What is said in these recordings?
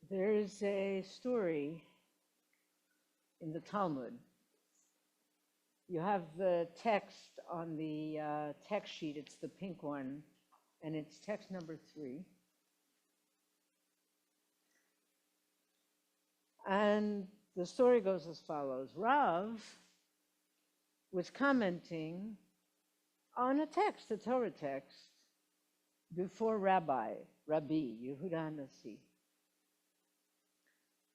There's a story in the Talmud. You have the text on the text sheet, it's the pink one, and it's text number 3. And the story goes as follows. Rav was commenting on a text, a Torah text, before Rabbi Yehuda Nasi.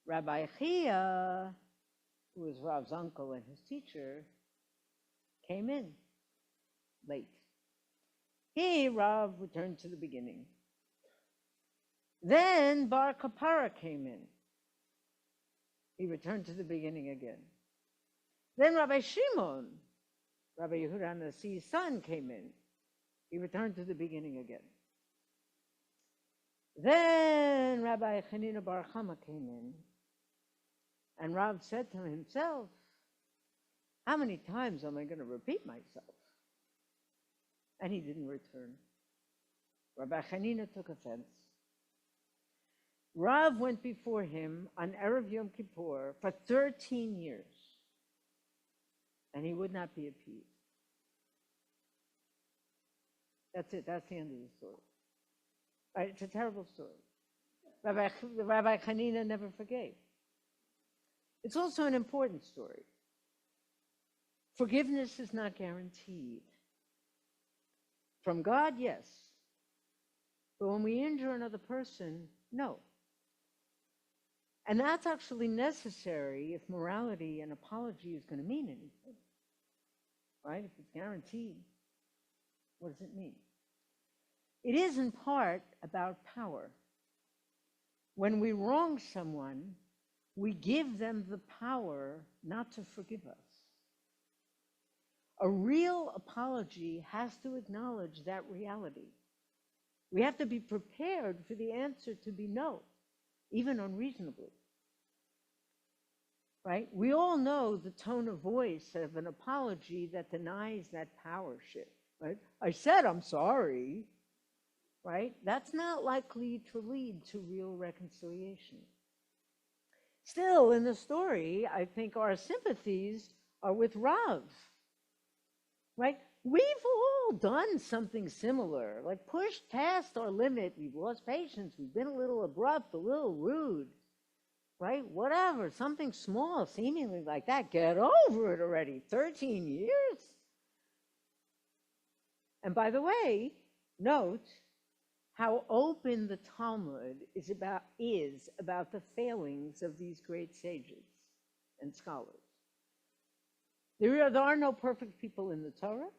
Rabbi Chia, who was Rav's uncle and his teacher, came in late. Rav returned to the beginning. Then Bar Kapara came in. He returned to the beginning again. Then Rabbi Shimon, Rabbi Yehuda Nasi's son, came in. He returned to the beginning again. Then Rabbi Chanina Bar Chama came in, and Rav said to himself, how many times am I going to repeat myself? And he didn't return. Rabbi Chanina took offense. Rav went before him on Erev Yom Kippur for 13 years, and he would not be appeased. That's it. That's the end of the story. Right? It's a terrible story. Rabbi Chanina never forgave. It's also an important story. Forgiveness is not guaranteed. From God, yes. But when we injure another person, no. And that's actually necessary if morality and apology is going to mean anything. Right? If it's guaranteed, what does it mean? It is in part about power. When we wrong someone, we give them the power not to forgive us. A real apology has to acknowledge that reality. We have to be prepared for the answer to be no, even unreasonably. Right? We all know the tone of voice of an apology that denies that power shift. Right? I said I'm sorry. Right? That's not likely to lead to real reconciliation. Still, in the story, I think our sympathies are with Rav. Right? We've all done something similar, like pushed past our limit. We've lost patience. We've been a little abrupt, a little rude. Right? Whatever, something small, seemingly like that. Get over it already. 13 years? And by the way, note how open the Talmud is about the failings of these great sages and scholars. There are no perfect people in the Torah,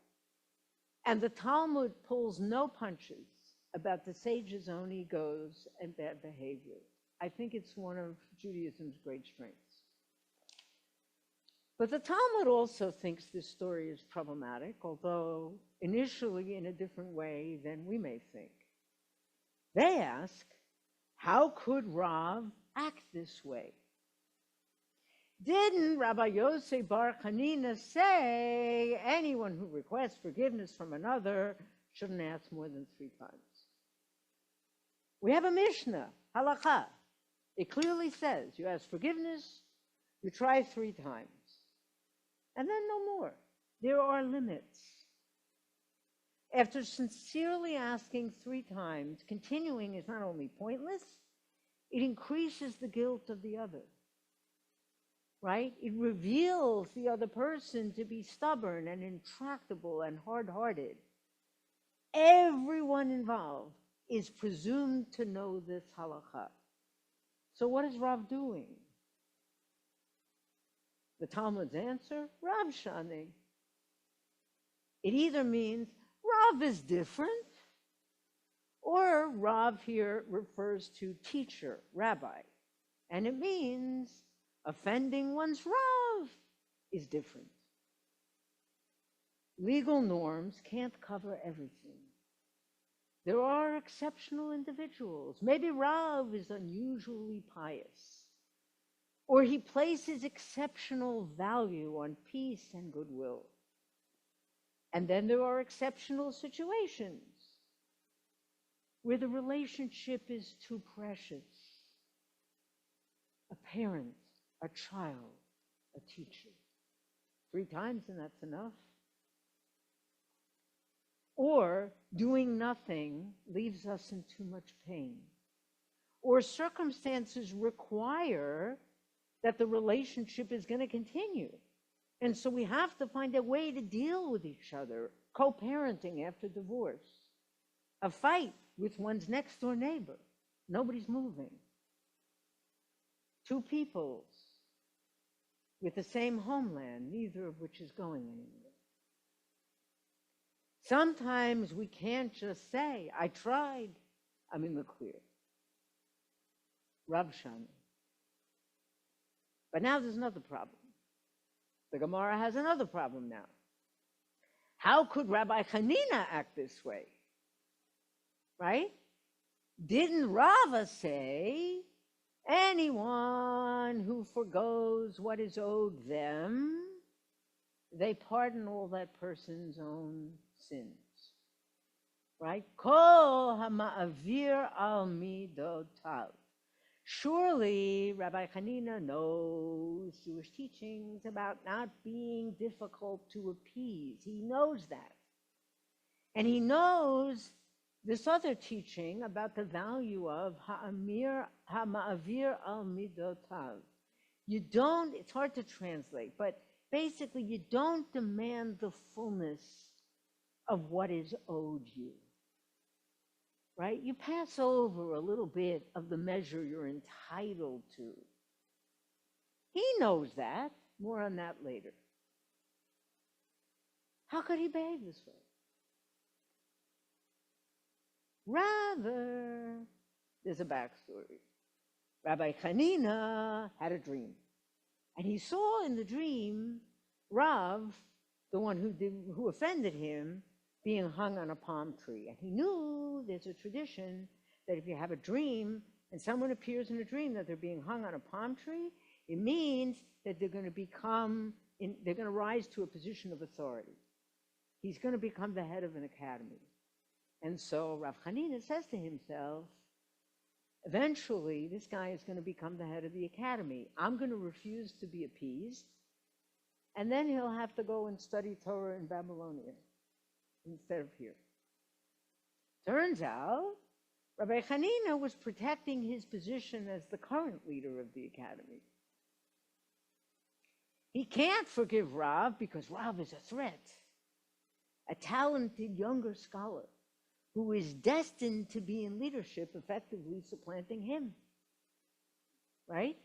and the Talmud pulls no punches about the sages' own egos and bad behavior. I think it's one of Judaism's great strengths. But the Talmud also thinks this story is problematic, although initially in a different way than we may think. They ask, how could Rav act this way? Didn't Rabbi Yosef Bar Chanina say anyone who requests forgiveness from another shouldn't ask more than 3 times? We have a Mishnah, halakha. It clearly says you ask forgiveness, you try 3 times, and then no more. There are limits. After sincerely asking 3 times, continuing is not only pointless, it increases the guilt of the other. Right? It reveals the other person to be stubborn and intractable and hard-hearted. Everyone involved is presumed to know this halakha. So what is Rav doing? The Talmud's answer, Rav Shani. It either means Rav is different, or Rav here refers to teacher, rabbi, and it means offending one's Rav is different. Legal norms can't cover everything. There are exceptional individuals. Maybe Rav is unusually pious, or he places exceptional value on peace and goodwill. And then there are exceptional situations where the relationship is too precious a parent, a child, a teacher. 3 times and that's enough. Or doing nothing leaves us in too much pain. Or circumstances require that the relationship is going to continue. And so we have to find a way to deal with each other. Co-parenting after divorce. A fight with one's next door neighbor. Nobody's moving. 2 peoples with the same homeland, neither of which is going anywhere. Sometimes we can't just say, I tried, I'm in the clear. Rav Shana. But now there's another problem. The Gemara has another problem now. How could Rabbi Hanina act this way? Right? Didn't Rava say, anyone who forgoes what is owed them, they pardon all that person's own sins? Right? Kol hama'avir al midotav. Surely Rabbi Hanina knows Jewish teachings about not being difficult to appease. He knows that. And he knows this other teaching about the value of ha'ama'avir al midotav. You don't, it's hard to translate, but basically you don't demand the fullness of what is owed you. Right? You pass over a little bit of the measure you're entitled to. He knows that. More on that later. How could he behave this way? Rather, there's a backstory. Rabbi Hanina had a dream. And he saw in the dream Rav, the one who offended him, being hung on a palm tree. And he knew there's a tradition that if you have a dream and someone appears in a dream that they're being hung on a palm tree, it means that they're going to rise to a position of authority. He's going to become the head of an academy. And so Rav Hanina says to himself, eventually this guy is going to become the head of the academy. I'm going to refuse to be appeased. And then he'll have to go and study Torah in Babylonia instead of here. Turns out, Rabbi Hanina was protecting his position as the current leader of the academy. He can't forgive Rav because Rav is a threat, a talented younger scholar who is destined to be in leadership, effectively supplanting him. Right?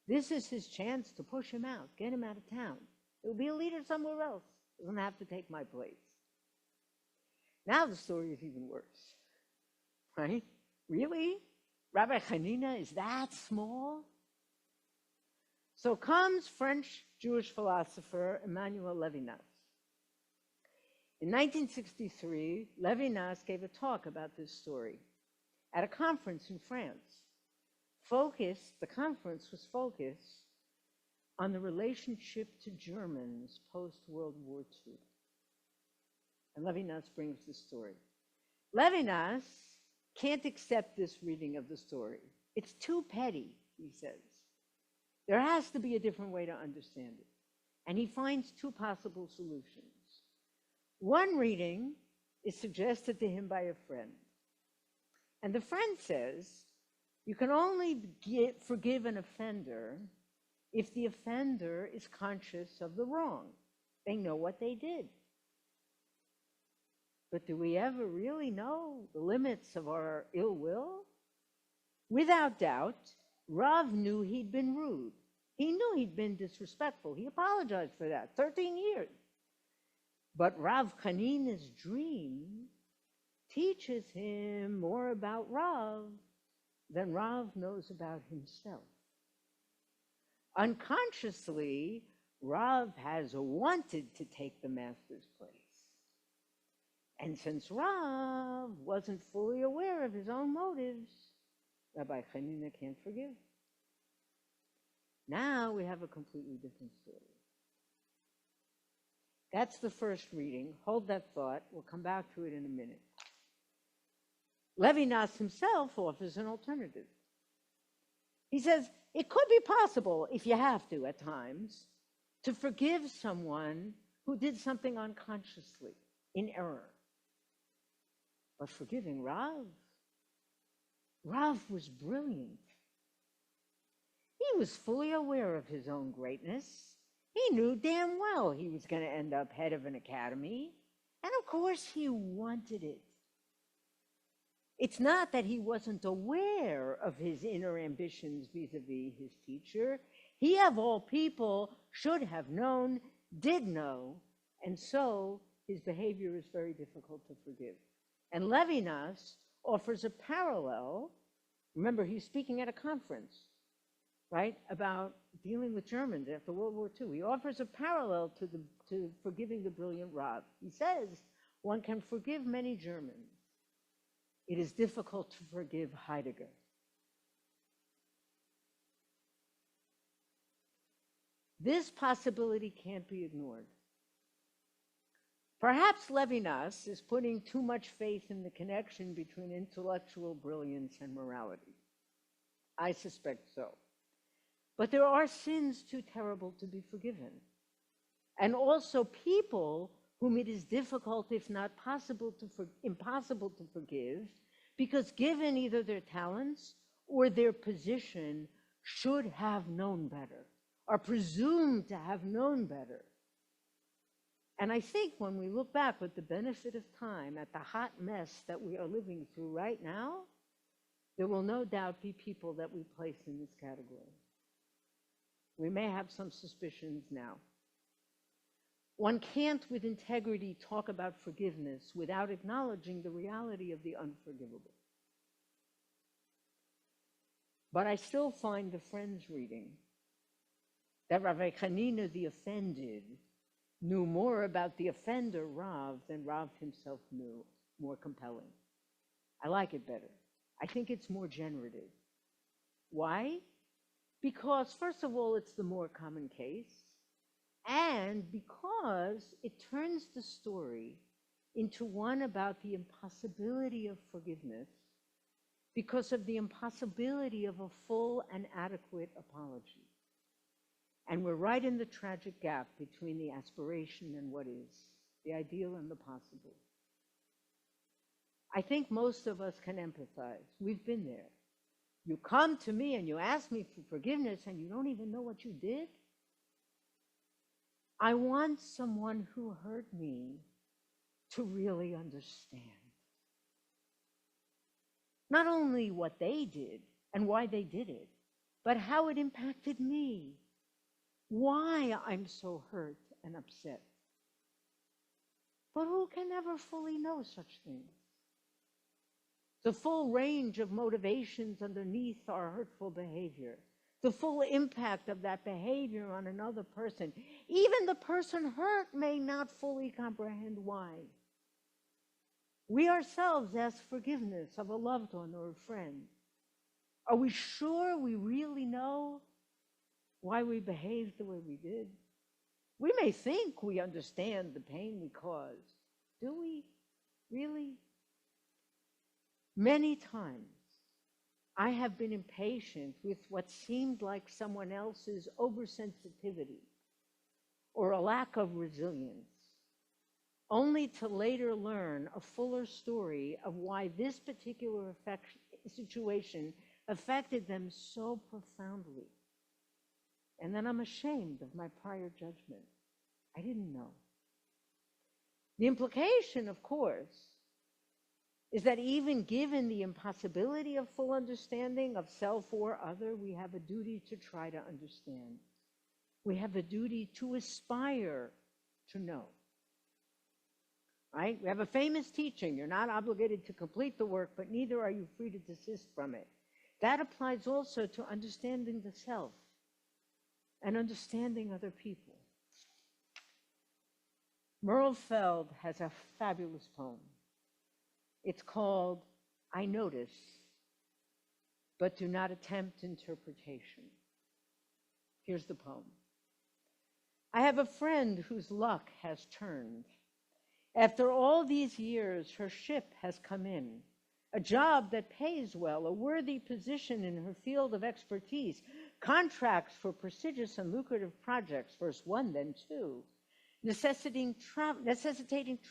This is his chance to push him out, get him out of town. He'll be a leader somewhere else. Doesn't have to take my place. Now the story is even worse, right? Really? Rabbi Hanina is that small? So comes French Jewish philosopher Emmanuel Levinas. In 1963, Levinas gave a talk about this story at a conference in France. The conference was focused on the relationship to Germans post-World War II. And Levinas brings the story. Levinas can't accept this reading of the story. It's too petty, he says. There has to be a different way to understand it. And he finds 2 possible solutions. One reading is suggested to him by a friend. And the friend says, you can only forgive an offender if the offender is conscious of the wrong. They know what they did. But do we ever really know the limits of our ill will? Without doubt, Rav knew he'd been rude. He knew he'd been disrespectful. He apologized for that. 13 years. But Rav Hanina's dream teaches him more about Rav than Rav knows about himself. Unconsciously, Rav has wanted to take the master's place. And since Rav wasn't fully aware of his own motives, Rabbi Hanina can't forgive. Now we have a completely different story. That's the first reading. Hold that thought. We'll come back to it in a minute. Levinas himself offers an alternative. He says, it could be possible, if you have to at times, to forgive someone who did something unconsciously, in error. But forgiving Rav was brilliant. He was fully aware of his own greatness. He knew damn well he was going to end up head of an academy. And of course he wanted it. It's not that he wasn't aware of his inner ambitions vis-a-vis his teacher. He, of all people, should have known, did know, and so his behavior is very difficult to forgive. And Levinas offers a parallel. Remember, he's speaking at a conference, right, about dealing with Germans after World War II. He offers a parallel to forgiving the brilliant Rav. He says, one can forgive many Germans. It is difficult to forgive Heidegger. This possibility can't be ignored. Perhaps Levinas is putting too much faith in the connection between intellectual brilliance and morality. I suspect so. But there are sins too terrible to be forgiven. And also people whom it is difficult, if not impossible to forgive, because given either their talents or their position, should have known better, are presumed to have known better. And I think when we look back with the benefit of time at the hot mess that we are living through right now, there will no doubt be people that we place in this category. We may have some suspicions now. One can't with integrity talk about forgiveness without acknowledging the reality of the unforgivable. But I still find the Friends reading that Rabbi Hanina, the offended, knew more about the offender, Rav, than Rav himself knew, more compelling. I like it better. I think it's more generative. Why? Because, first of all, it's the more common case, and because it turns the story into one about the impossibility of forgiveness because of the impossibility of a full and adequate apology. And we're right in the tragic gap between the aspiration and what is, the ideal and the possible. I think most of us can empathize. We've been there. You come to me and you ask me for forgiveness and you don't even know what you did. I want someone who hurt me to really understand. Not only what they did and why they did it, but how it impacted me. Why I'm so hurt and upset. But who can ever fully know such things? The full range of motivations underneath our hurtful behavior, the full impact of that behavior on another person. Even the person hurt may not fully comprehend why. We ourselves ask forgiveness of a loved one or a friend. Are we sure we really know why we behaved the way we did? We may think we understand the pain we caused. Do we really? Many times, I have been impatient with what seemed like someone else's oversensitivity or a lack of resilience, only to later learn a fuller story of why this particular situation affected them so profoundly. And then I'm ashamed of my prior judgment. I didn't know. The implication, of course, is that even given the impossibility of full understanding of self or other, we have a duty to try to understand. We have a duty to aspire to know. Right? We have a famous teaching, you're not obligated to complete the work, but neither are you free to desist from it. That applies also to understanding the self and understanding other people. Merle Feld has a fabulous poem. It's called, I Notice, but Do Not Attempt Interpretation. Here's the poem. I have a friend whose luck has turned. After all these years, her ship has come in, a job that pays well, a worthy position in her field of expertise, contracts for prestigious and lucrative projects, first one, then two, necessitating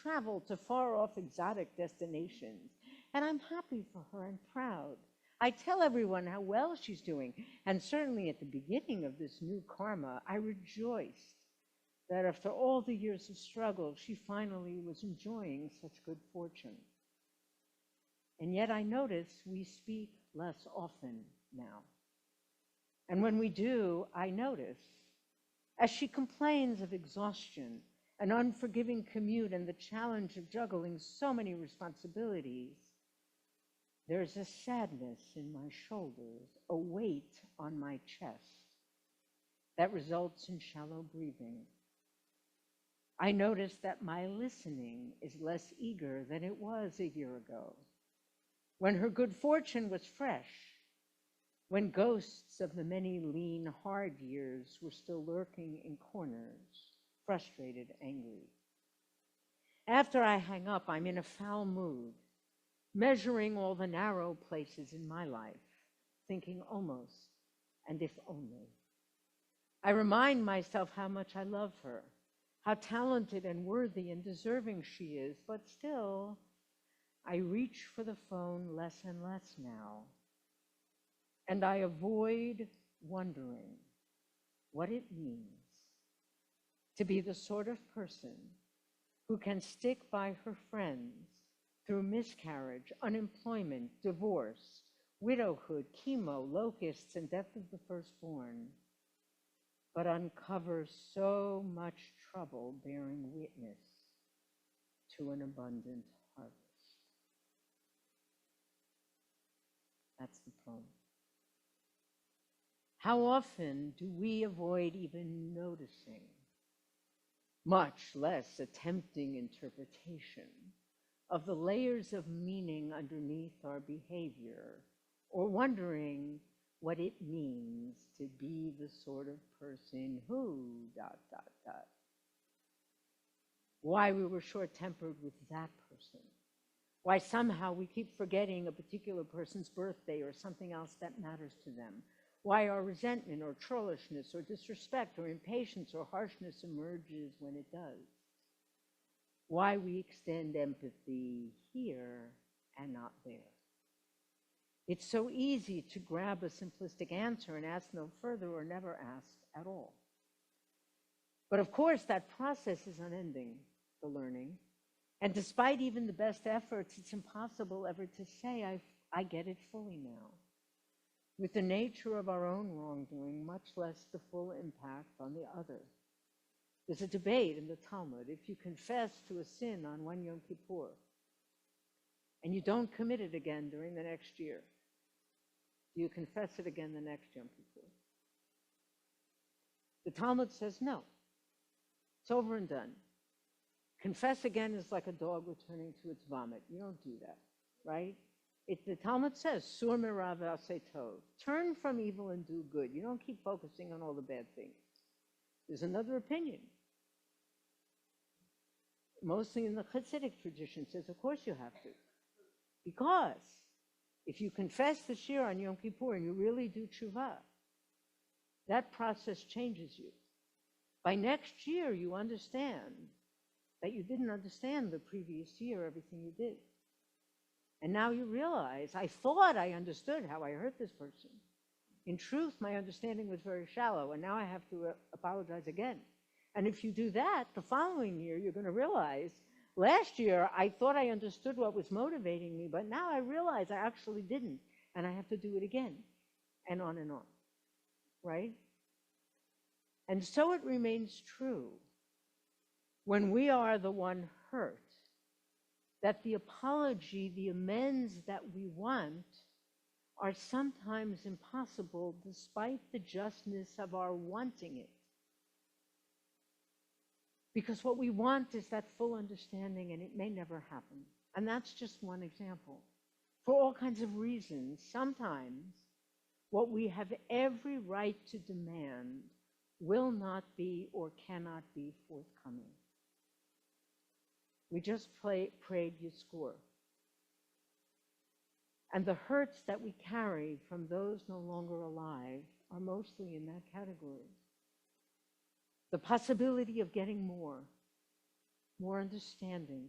travel to far-off exotic destinations. And I'm happy for her and proud. I tell everyone how well she's doing, and certainly at the beginning of this new karma, I rejoiced that after all the years of struggle, she finally was enjoying such good fortune. And yet I notice we speak less often now. And when we do, I notice, as she complains of exhaustion, an unforgiving commute, and the challenge of juggling so many responsibilities, there's a sadness in my shoulders, a weight on my chest that results in shallow breathing. I notice that my listening is less eager than it was a year ago, when her good fortune was fresh, when ghosts of the many lean, hard years were still lurking in corners, frustrated, angry. After I hang up, I'm in a foul mood, measuring all the narrow places in my life, thinking almost, and if only. I remind myself how much I love her, how talented and worthy and deserving she is, but still, I reach for the phone less and less now, and I avoid wondering what it means to be the sort of person who can stick by her friends through miscarriage, unemployment, divorce, widowhood, chemo, locusts, and death of the firstborn, but uncovers so much trouble bearing witness to an abundant harvest. That's the poem. How often do we avoid even noticing, much less attempting interpretation, of the layers of meaning underneath our behavior, or wondering what it means to be the sort of person who, ... Why we were short-tempered with that person. Why somehow we keep forgetting a particular person's birthday or something else that matters to them. Why our resentment or trollishness or disrespect or impatience or harshness emerges when it does. Why we extend empathy here and not there. It's so easy to grab a simplistic answer and ask no further or never ask at all. But of course, that process is unending, the learning. And despite even the best efforts, it's impossible ever to say, I get it fully now. With the nature of our own wrongdoing, much less the full impact on the other. There's a debate in the Talmud. If you confess to a sin on one Yom Kippur, and you don't commit it again during the next year, do you confess it again the next Yom Kippur? The Talmud says no. It's over and done. Confess again is like a dog returning to its vomit. You don't do that, right? The Talmud says, Sur merav v'aseh tov. Turn from evil and do good. You don't keep focusing on all the bad things. There's another opinion. Mostly in the Hasidic tradition says, of course you have to. Because if you confess the shir on Yom Kippur and you really do tshuva, that process changes you. By next year, you understand that you didn't understand the previous year, everything you did. And now you realize, I thought I understood how I hurt this person. In truth, my understanding was very shallow, and now I have to apologize again. And if you do that, the following year, you're going to realize, last year, I thought I understood what was motivating me, but now I realize I actually didn't, and I have to do it again, and on, right? And so it remains true when we are the one hurt, that the apology, the amends that we want are sometimes impossible despite the justness of our wanting it. Because what we want is that full understanding, and it may never happen. And that's just one example. For all kinds of reasons, sometimes what we have every right to demand will not be or cannot be forthcoming. We just prayed Yizkor. And the hurts that we carry from those no longer alive are mostly in that category. The possibility of getting more understanding,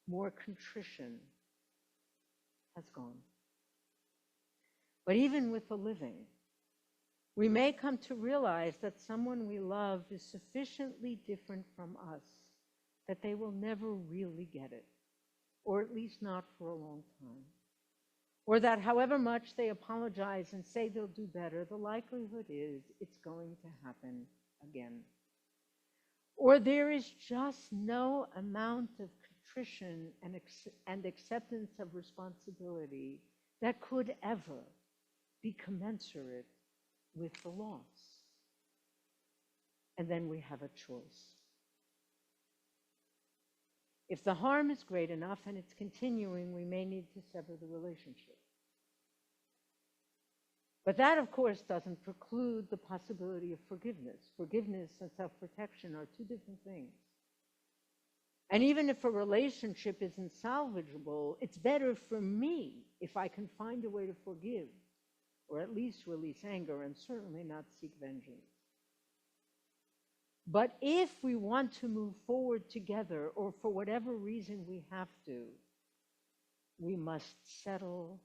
more contrition has gone. But even with the living, we may come to realize that someone we love is sufficiently different from us that they will never really get it, or at least not for a long time. Or that however much they apologize and say they'll do better, the likelihood is it's going to happen again. Or there is just no amount of contrition and acceptance of responsibility that could ever be commensurate with the loss. And then we have a choice. If the harm is great enough and it's continuing, we may need to sever the relationship. But that, of course, doesn't preclude the possibility of forgiveness. Forgiveness and self-protection are two different things. And even if a relationship isn't salvageable, it's better for me if I can find a way to forgive, or at least release anger, and certainly not seek vengeance. But if we want to move forward together, or for whatever reason we have to, we must settle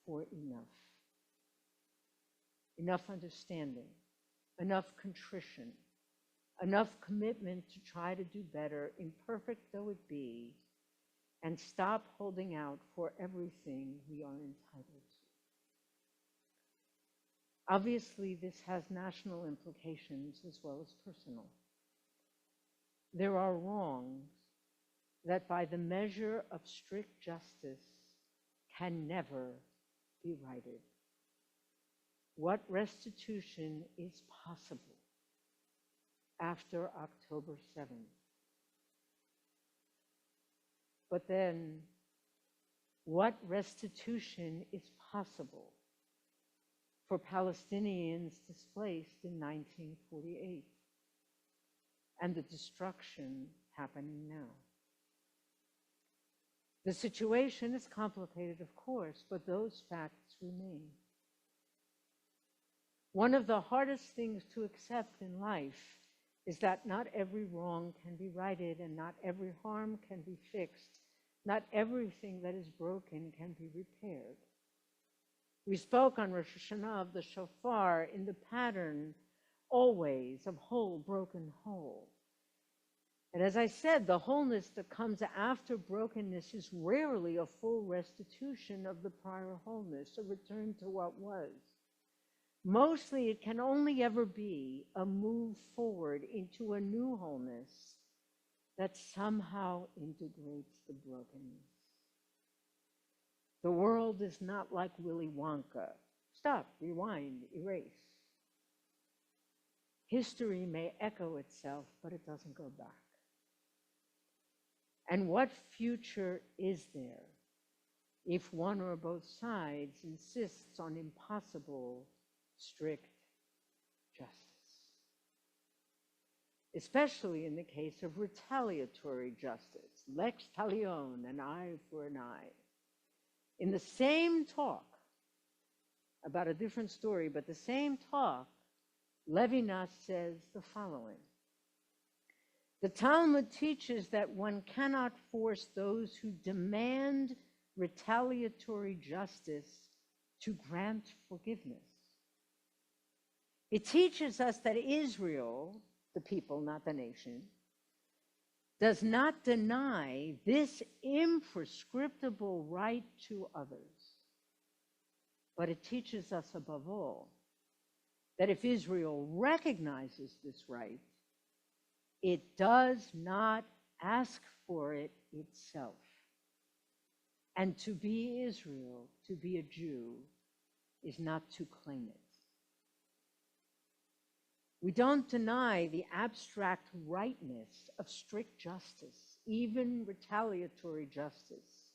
for enough. Enough understanding, enough contrition, enough commitment to try to do better, imperfect though it be, and stop holding out for everything we are entitled to. Obviously, this has national implications as well as personal. There are wrongs that by the measure of strict justice can never be righted. What restitution is possible after October 7th? But then, what restitution is possible for Palestinians displaced in 1948 and the destruction happening now? The situation is complicated, of course, but those facts remain. One of the hardest things to accept in life is that not every wrong can be righted and not every harm can be fixed. Not everything that is broken can be repaired. We spoke on Rosh Hashanah of the shofar in the pattern always of whole, broken, whole. And as I said, the wholeness that comes after brokenness is rarely a full restitution of the prior wholeness, a return to what was. Mostly it can only ever be a move forward into a new wholeness that somehow integrates the brokenness. The world is not like Willy Wonka. Stop, rewind, erase. History may echo itself, but it doesn't go back. And what future is there if one or both sides insists on impossible, strict justice? Especially in the case of retaliatory justice, lex talion, an eye for an eye. In the same talk, about a different story, but the same talk, Levinas says the following. The Talmud teaches that one cannot force those who demand retaliatory justice to grant forgiveness. It teaches us that Israel, the people, not the nation, does not deny this imprescriptible right to others. But it teaches us above all that if Israel recognizes this right, it does not ask for it itself. And to be Israel, to be a Jew, is not to claim it. We don't deny the abstract rightness of strict justice, even retaliatory justice.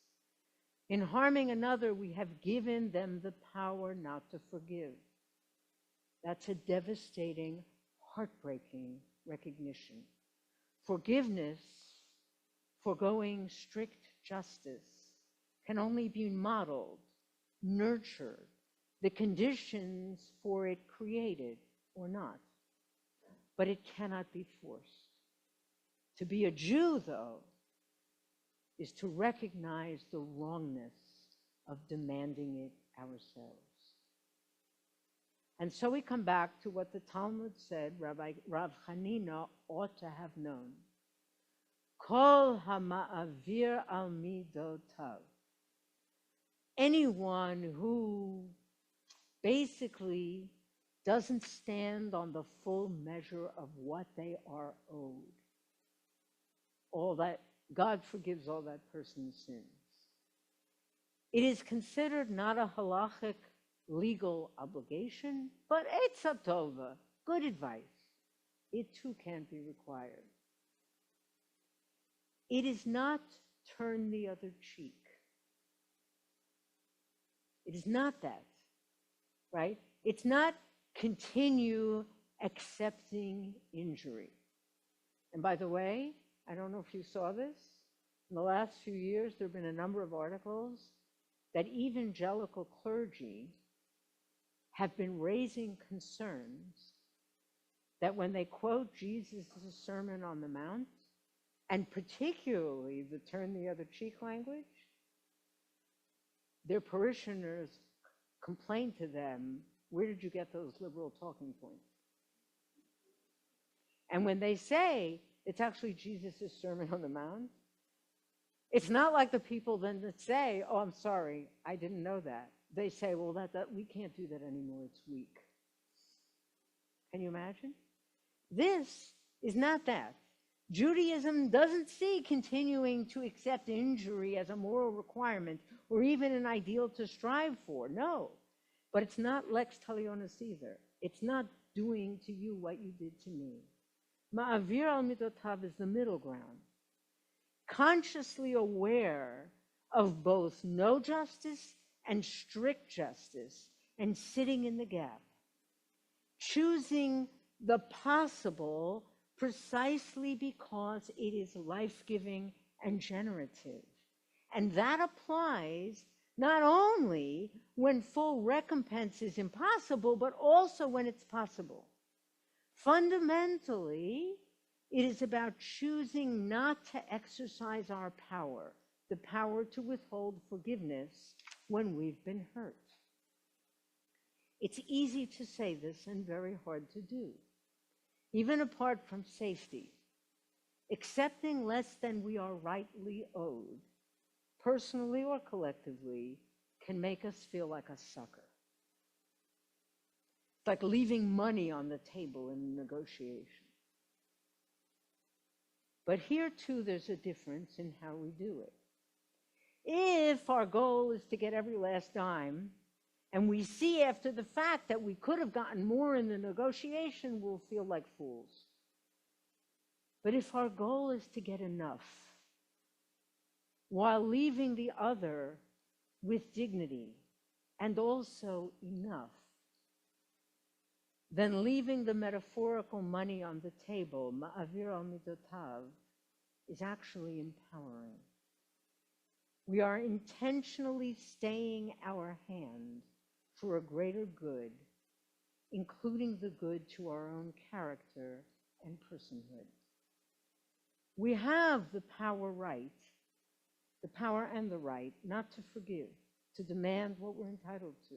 In harming another, we have given them the power not to forgive. That's a devastating, heartbreaking recognition. Forgiveness, foregoing strict justice, can only be modeled nurtured, the conditions for it created or not. But it cannot be forced. To be a Jew, though, is to recognize the wrongness of demanding it ourselves. And so we come back to what the Talmud said Rav Hanina ought to have known. Kol hama'avir al midotav. Anyone who basically doesn't stand on the full measure of what they are owed, all that, God forgives all that person's sins. It is considered not a halachic legal obligation, but etzah tova, good advice. It too can't be required. It is not turn the other cheek. It is not that, right? It's not continue accepting injury. And by the way, I don't know if you saw this, in the last few years there have been a number of articles that evangelical clergy have been raising concerns that when they quote Jesus' Sermon on the Mount, and particularly the turn the other cheek language, their parishioners complain to them, where did you get those liberal talking points? And when they say it's actually Jesus' Sermon on the Mount, it's not like the people then that say, oh, I'm sorry, I didn't know that. They say, well, that we can't do that anymore, it's weak. Can you imagine? This is not that. Judaism doesn't see continuing to accept injury as a moral requirement or even an ideal to strive for. No. But it's not lex talionis either. It's not doing to you what you did to me. Ma'avir al midotav is the middle ground. Consciously aware of both no justice and strict justice and sitting in the gap. Choosing the possible precisely because it is life-giving and generative. And that applies not only when full recompense is impossible, but also when it's possible. Fundamentally, it is about choosing not to exercise our power, the power to withhold forgiveness when we've been hurt. It's easy to say this and very hard to do. Even apart from safety, accepting less than we are rightly owed, personally or collectively, can make us feel like a sucker. It's like leaving money on the table in negotiation. But here too, there's a difference in how we do it. If our goal is to get every last dime, and we see after the fact that we could have gotten more in the negotiation, we'll feel like fools. But if our goal is to get enough, while leaving the other with dignity and also enough, then leaving the metaphorical money on the table, ma'avir al midotav, is actually empowering. We are intentionally staying our hand for a greater good, including the good to our own character and personhood. We have the power and the right not to forgive, to demand what we're entitled to.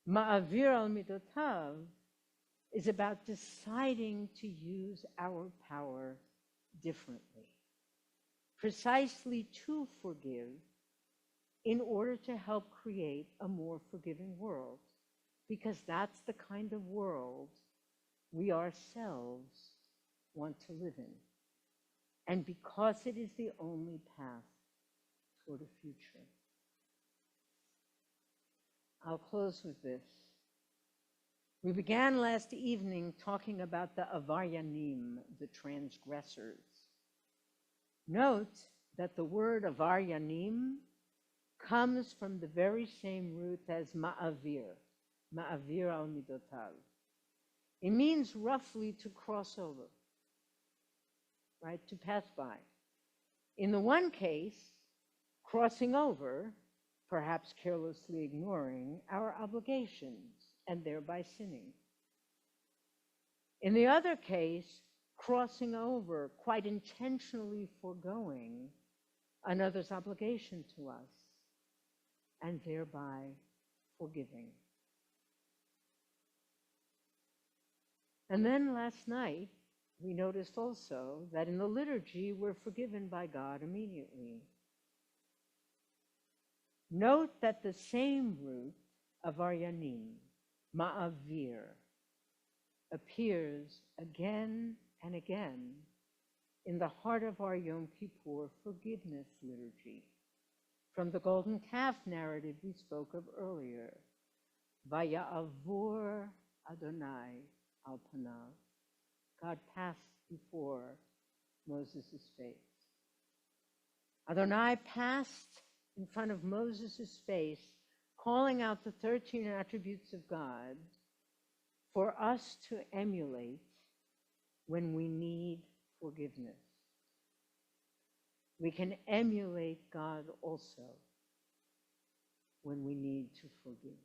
Ma'avir al midotav is about deciding to use our power differently, precisely to forgive in order to help create a more forgiving world, because that's the kind of world we ourselves want to live in, and because it is the only path toward a future. I'll close with this. We began last evening talking about the avaryanim, the transgressors. Note that the word avaryanim comes from the very same root as ma'avir al midotav. It means roughly to cross over, right, to pass by. In the one case, crossing over, perhaps carelessly ignoring our obligations and thereby sinning. In the other case, crossing over, quite intentionally foregoing another's obligation to us and thereby forgiving. And then last night, we noticed also that in the liturgy, we're forgiven by God immediately. Note that the same root of Aryanim, ma'avir, appears again and again in the heart of our Yom Kippur Forgiveness liturgy. From the golden calf narrative we spoke of earlier, Vaya'avur Adonai al panav, God passed before Moses' face. Adonai passed in front of Moses' face, calling out the 13 attributes of God for us to emulate when we need forgiveness. We can emulate God also when we need to forgive.